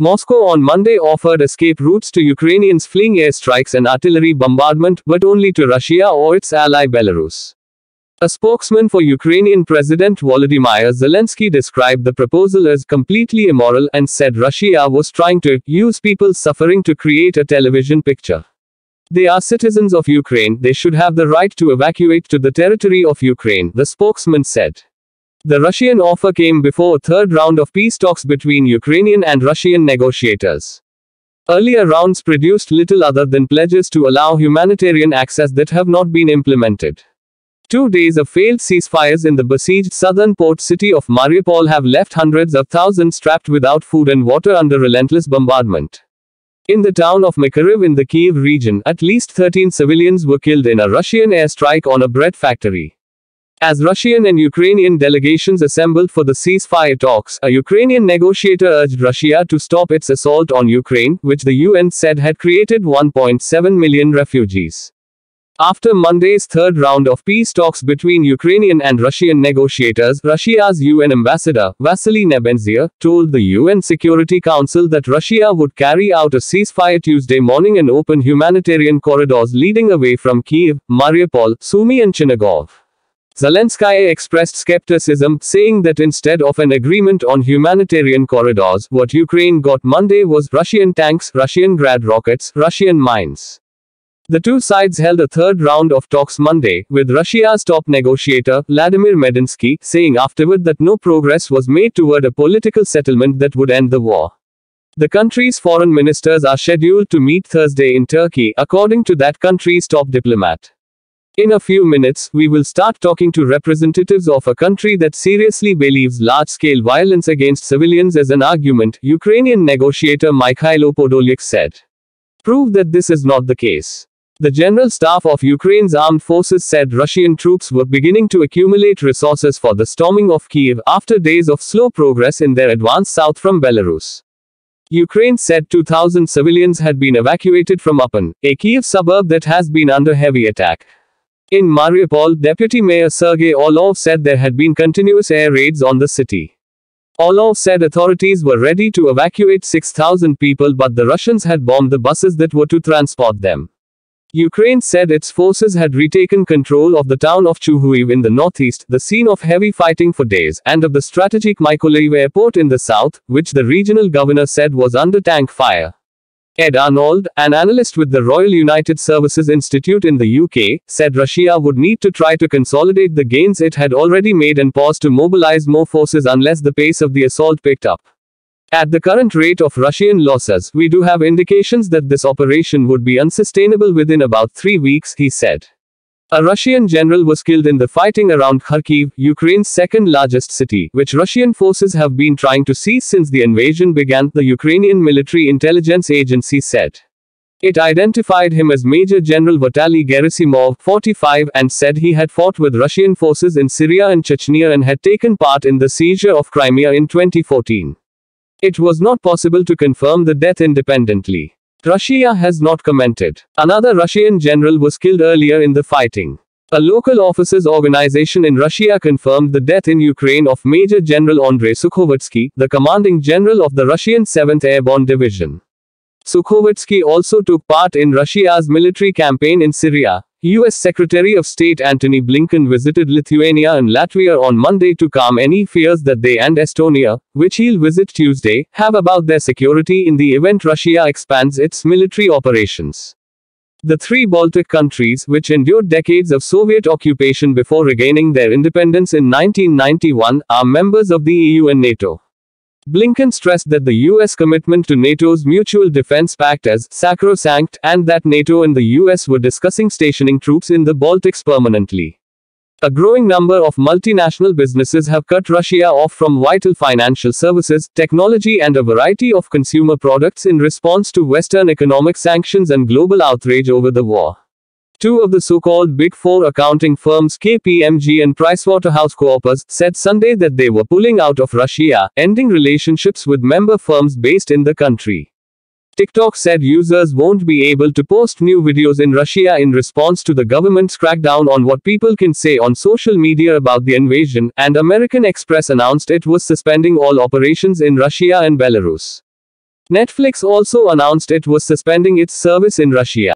Moscow on Monday offered escape routes to Ukrainians fleeing airstrikes and artillery bombardment, but only to Russia or its ally Belarus. A spokesman for Ukrainian President Volodymyr Zelensky described the proposal as completely immoral and said Russia was trying to use people's suffering to create a television picture. They are citizens of Ukraine, they should have the right to evacuate to the territory of Ukraine, the spokesman said. The Russian offer came before a third round of peace talks between Ukrainian and Russian negotiators. Earlier rounds produced little other than pledges to allow humanitarian access that have not been implemented. 2 days of failed ceasefires in the besieged southern port city of Mariupol have left hundreds of thousands trapped without food and water under relentless bombardment. In the town of Makariv in the Kyiv region, at least 13 civilians were killed in a Russian airstrike on a bread factory. As Russian and Ukrainian delegations assembled for the ceasefire talks, a Ukrainian negotiator urged Russia to stop its assault on Ukraine, which the UN said had created 1.7 million refugees. After Monday's third round of peace talks between Ukrainian and Russian negotiators, Russia's UN ambassador, Vasily Nebenzia, told the UN Security Council that Russia would carry out a ceasefire Tuesday morning and open humanitarian corridors leading away from Kyiv, Mariupol, Sumy and Chernihiv. Zelensky expressed skepticism, saying that instead of an agreement on humanitarian corridors, what Ukraine got Monday was Russian tanks, Russian Grad rockets, Russian mines. The two sides held a third round of talks Monday, with Russia's top negotiator, Vladimir Medinsky, saying afterward that no progress was made toward a political settlement that would end the war. The country's foreign ministers are scheduled to meet Thursday in Turkey, according to that country's top diplomat. In a few minutes, we will start talking to representatives of a country that seriously believes large-scale violence against civilians as an argument, Ukrainian negotiator Mikhailo Podolyak said. Prove that this is not the case. The General Staff of Ukraine's armed forces said Russian troops were beginning to accumulate resources for the storming of Kyiv after days of slow progress in their advance south from Belarus. Ukraine said 2,000 civilians had been evacuated from Upon, a Kyiv suburb that has been under heavy attack. In Mariupol, Deputy Mayor Sergei Orlov said there had been continuous air raids on the city. Orlov said authorities were ready to evacuate 6,000 people, but the Russians had bombed the buses that were to transport them. Ukraine said its forces had retaken control of the town of Chuhuiv in the northeast, the scene of heavy fighting for days, and of the strategic Mykolaiv airport in the south, which the regional governor said was under tank fire. Ed Arnold, an analyst with the Royal United Services Institute in the UK, said Russia would need to try to consolidate the gains it had already made and pause to mobilize more forces unless the pace of the assault picked up. At the current rate of Russian losses, we do have indications that this operation would be unsustainable within about 3 weeks, he said. A Russian general was killed in the fighting around Kharkiv, Ukraine's second-largest city, which Russian forces have been trying to seize since the invasion began, the Ukrainian military intelligence agency said. It identified him as Major General Vitaly Gerasimov, 45, and said he had fought with Russian forces in Syria and Chechnya and had taken part in the seizure of Crimea in 2014. It was not possible to confirm the death independently. Russia has not commented. Another Russian general was killed earlier in the fighting. A local officers' organization in Russia confirmed the death in Ukraine of Major General Andrei Sukhovetsky, the commanding general of the Russian 7th Airborne Division. Sukhovetsky also took part in Russia's military campaign in Syria. U.S. Secretary of State Antony Blinken visited Lithuania and Latvia on Monday to calm any fears that they and Estonia, which he'll visit Tuesday, have about their security in the event Russia expands its military operations. The three Baltic countries, which endured decades of Soviet occupation before regaining their independence in 1991, are members of the EU and NATO. Blinken stressed that the U.S. commitment to NATO's Mutual Defense Pact is sacrosanct, and that NATO and the U.S. were discussing stationing troops in the Baltics permanently. A growing number of multinational businesses have cut Russia off from vital financial services, technology, and a variety of consumer products in response to Western economic sanctions and global outrage over the war. Two of the so-called Big Four accounting firms KPMG and PricewaterhouseCoopers said Sunday that they were pulling out of Russia, ending relationships with member firms based in the country. TikTok said users won't be able to post new videos in Russia in response to the government's crackdown on what people can say on social media about the invasion, and American Express announced it was suspending all operations in Russia and Belarus. Netflix also announced it was suspending its service in Russia.